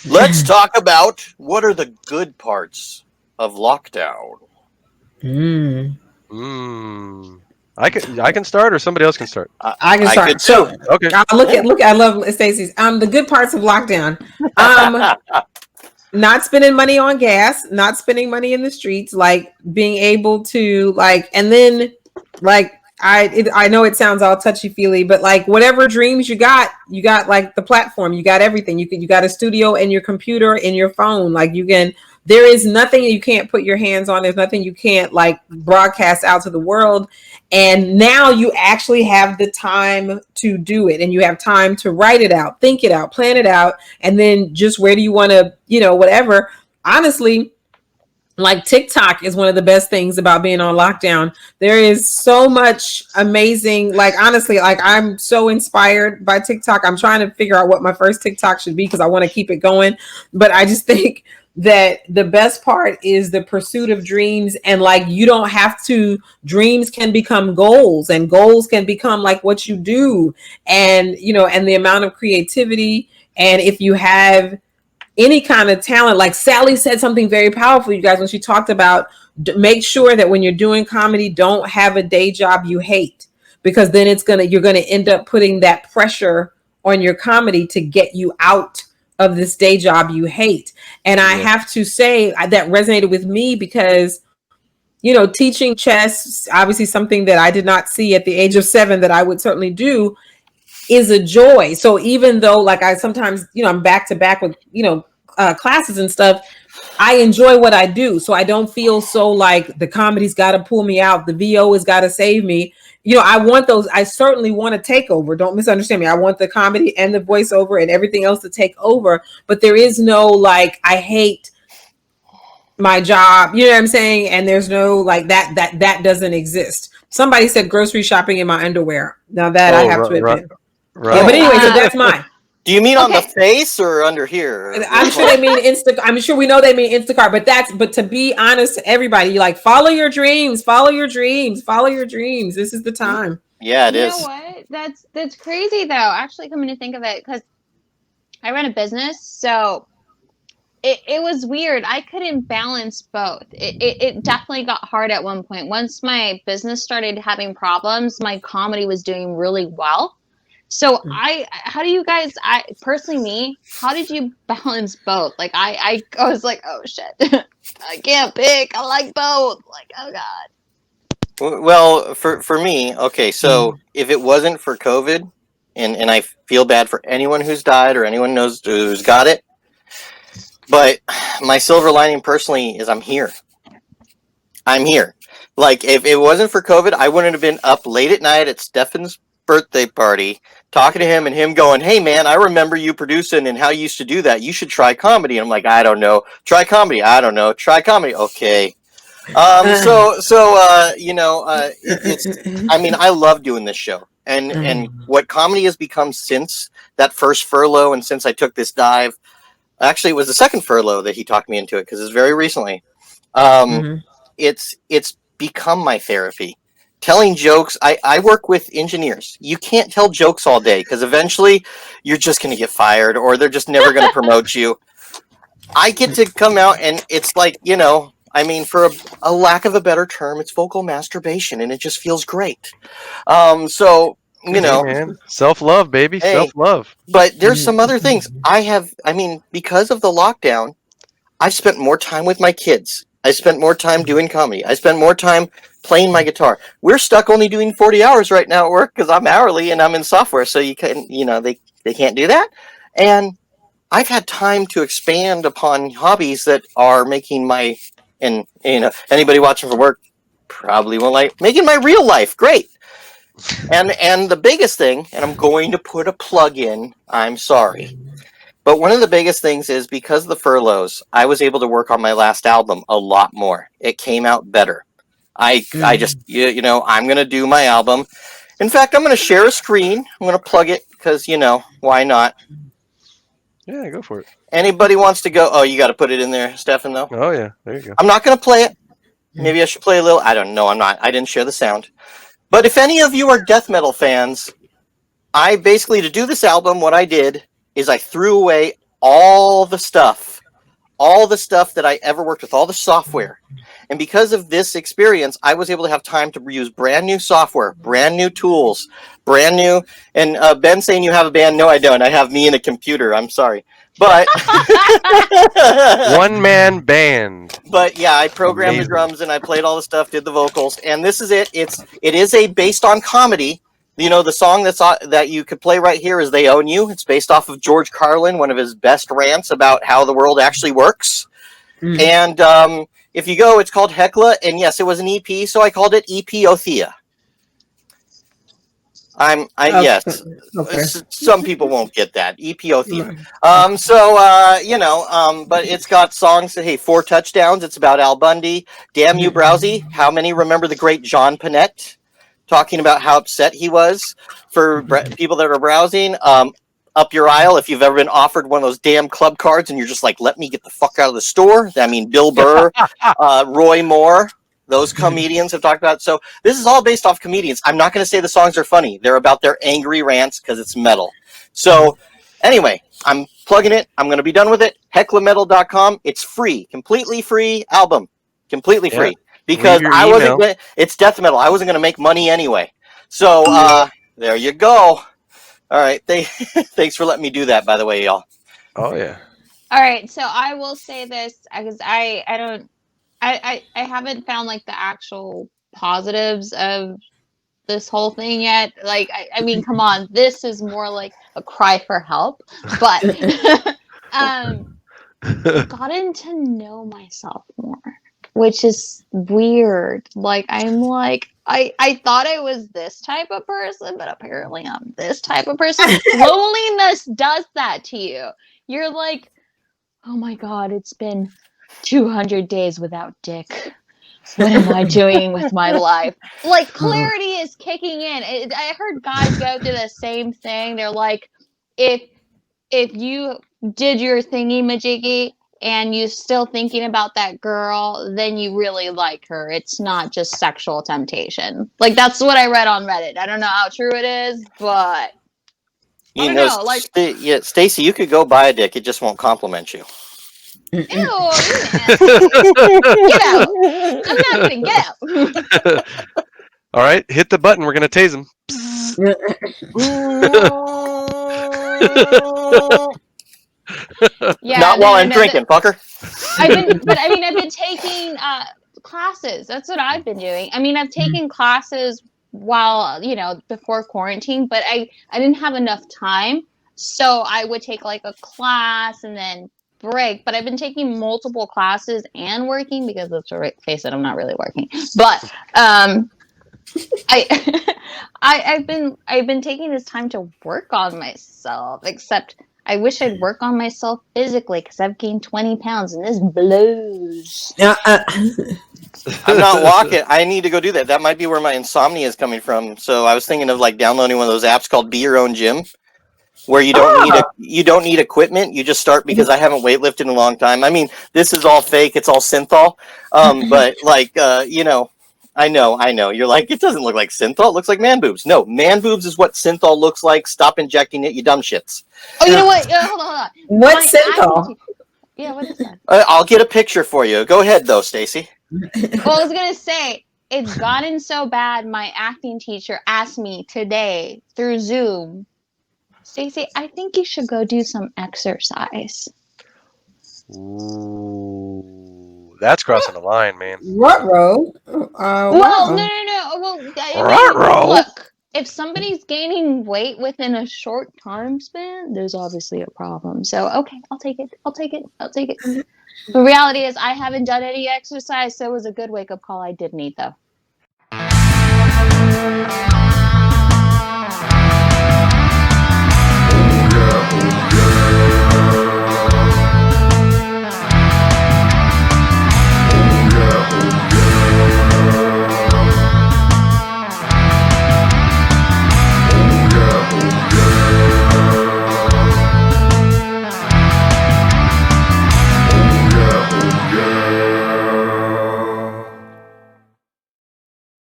Let's talk about what are the good parts of lockdown. Mm. Mm. I can start, or somebody else can start. I can I could start. too. So Okay. Yeah. look. I love Stacey's. The good parts of lockdown. Um, not spending money on gas, not spending money in the streets, like being able to and then like I know it sounds all touchy feely, but like whatever dreams you got like the platform, you got everything. You got a studio and your computer and your phone. Like you can. There is nothing you can't put your hands on. There's nothing you can't like broadcast out to the world. And now you actually have the time to do it, and you have time to write it out, think it out, plan it out, and then just where do you want to, whatever. Honestly, like TikTok is one of the best things about being on lockdown. There is so much amazing, like honestly, like I'm so inspired by TikTok. I'm trying to figure out what my first TikTok should be because I want to keep it going. But I just think that the best part is the pursuit of dreams, and like you don't have to, dreams can become goals, and goals can become like what you do, and and the amount of creativity, and if you have any kind of talent. Like Sally said something very powerful, you guys, when she talked about make sure that when you're doing comedy, don't have a day job you hate, because then you're gonna end up putting that pressure on your comedy to get you out of this day job you hate. And I Yeah. have to say that resonated with me because teaching chess, obviously something that I did not see at the age of 7 that I would certainly do, is a joy. So even though like I sometimes, I'm back to back with, classes and stuff, I enjoy what I do. So I don't feel so like the comedy's got to pull me out. The VO has got to save me. I want those. I certainly want to take over. Don't misunderstand me. I want the comedy and the voiceover and everything else to take over. But there is no like, I hate my job. You know what I'm saying? And there's no like that doesn't exist. Somebody said grocery shopping in my underwear. Now that I Oh, have right, to right, admit. Yeah, but right. Oh, anyway, so Uh, that's mine. do you mean on the okay. face or under here? I'm Which sure one? they mean I'm sure we know they mean Instacart, but to be honest to everybody, you like follow your dreams, follow your dreams, follow your dreams. This is the time. Yeah, it You know is. what? That's crazy though. Actually, coming to think of it, because I run a business, so it was weird. I couldn't balance both. It definitely got hard at one point. Once my business started having problems, my comedy was doing really well. So how do you guys, I personally, me, how did you balance both? Like I was like, oh shit, I can't pick. I like both. Like, oh God. Well, for me, okay, so if it wasn't for COVID, and I feel bad for anyone who's died or anyone knows who's got it, but my silver lining personally is I'm here. I'm here. Like, if it wasn't for COVID, I wouldn't have been up late at night at Stefan's birthday party talking to him and him going, "Hey, man, I remember you producing and how you used to do that. You should try comedy." And I'm like, "I don't know. Try comedy. I don't know. Try comedy. Okay." It's. I mean, I love doing this show, and what comedy has become since that first furlough, and since I took this dive. Actually, it was the second furlough that he talked me into it because it's very recently. Um, it's become my therapy. Telling jokes, I work with engineers. You can't tell jokes all day because eventually you're just going to get fired or they're just never going to promote you. I get to come out and it's like, I mean, for a lack of a better term, it's vocal masturbation and it just feels great. So, Hey, man, self love, baby, self hey, love. but there's some other things. I mean, because of the lockdown, I've spent more time with my kids. I spent more time doing comedy. I spent more time playing my guitar. We're stuck only doing 40 hours right now at work because I'm hourly and I'm in software. So you can, they can't do that. And I've had time to expand upon hobbies that are making and anybody watching from work probably won't like making my real life great. And the biggest thing, and I'm going to put a plug in, I'm sorry. But one of the biggest things is because of the furloughs, I was able to work on my last album a lot more. It came out better. I just I'm gonna do my album. In fact, I'm gonna share a screen. I'm gonna plug it because why not? Yeah, go for it. Anybody wants to go? Oh, you got to put it in there, Stefan. Though Oh yeah, there you go. I'm not gonna play it. Maybe I should play a little. I don't know. I'm not. I didn't share the sound. But if any of you are death metal fans, I basically to do this album, what I did is I threw away all the stuff that I ever worked with, all the software. And because of this experience, I was able to have time to use brand new software, brand new tools, brand new. And Ben saying you have a band? No, I don't. I have me and a computer. I'm sorry, but One man band. but yeah, I programmed the Amazing. drums and I played all the stuff, did the vocals, and this is it. It is a based on comedy. You know, the song that you could play right here is "They Own You." It's based off of George Carlin, one of his best rants about how the world actually works. Mm. And if you go, it's called Hecla, and yes, it was an EP, so I called it Ep.4. Yes. Okay. Some people won't get that Ep.4. But it's got songs. Hey, 4 touchdowns. It's about Al Bundy. Damn you, Browsy. How many remember the great John Panette talking about how upset he was for people that are browsing? Up your aisle, if you've ever been offered one of those damn club cards and you're just like, let me get the fuck out of the store. I mean, Bill Burr, Roy Moore, those comedians have talked about it. So this is all based off comedians. I'm not going to say the songs are funny. They're about their angry rants because it's metal. So anyway, I'm plugging it. I'm going to be done with it. HeclaMetal.com. It's free, completely free album, completely free. Because your I wasn't email. going to, it's death metal. I wasn't going to make money anyway. So there you go. All right. Thanks for letting me do that, by the way, y'all. Oh yeah. All right, so I will say this because I haven't found like the actual positives of this whole thing yet. Like I mean, come on, this is more like a cry for help. But I've gotten to know myself more, which is weird. Like I thought I was this type of person, but apparently I'm this type of person. Loneliness does that to you. You're like, oh my god, it's been 200 days without dick. What am I doing with my life? Like, clarity is kicking in. I heard guys go through the same thing. They're like, if you did your thingy majiggy and you're still thinking about that girl, then you really like her. It's not just sexual temptation. Like, that's what I read on Reddit. I don't know how true it is, but I don't know. Like, Stacy, you could go buy a dick. It just won't compliment you. ew, you nasty. Get out. I'm not kidding. Get out. All right, hit the button. We're gonna tase him. Yeah, Not while I'm drinking, fucker. I've been taking classes. That's what I've been doing. I mean, I've taken classes while, before quarantine, but I didn't have enough time. So I would take like a class and then break. But I've been taking multiple classes and working because let's face it, I'm not really working. But I I've been taking this time to work on myself, except I wish I'd work on myself physically because I've gained 20 pounds and this blows. I'm not walking. I need to go do that. That might be where my insomnia is coming from. So I was thinking of like downloading one of those apps called Be Your Own Gym, where you don't need equipment. You just start, because I haven't weightlifted in a long time. I mean, this is all fake. It's all synthol. But like I know. You're like, it doesn't look like synthol. It looks like man boobs. No, man boobs is what synthol looks like. Stop injecting it, you dumb shits. Oh, you know what? Hold on. What's synthol? Yeah, what is that? I'll get a picture for you. Go ahead, though, Stacy. Well, I was gonna say it's gotten so bad. My acting teacher asked me today through Zoom, Stacey, I think you should go do some exercise. Ooh, that's crossing the line, man. What row? Well, no. Well, I mean, look, if somebody's gaining weight within a short time span, there's obviously a problem. So, okay, I'll take it. The reality is I haven't done any exercise, so it was a good wake-up call. I did need, though.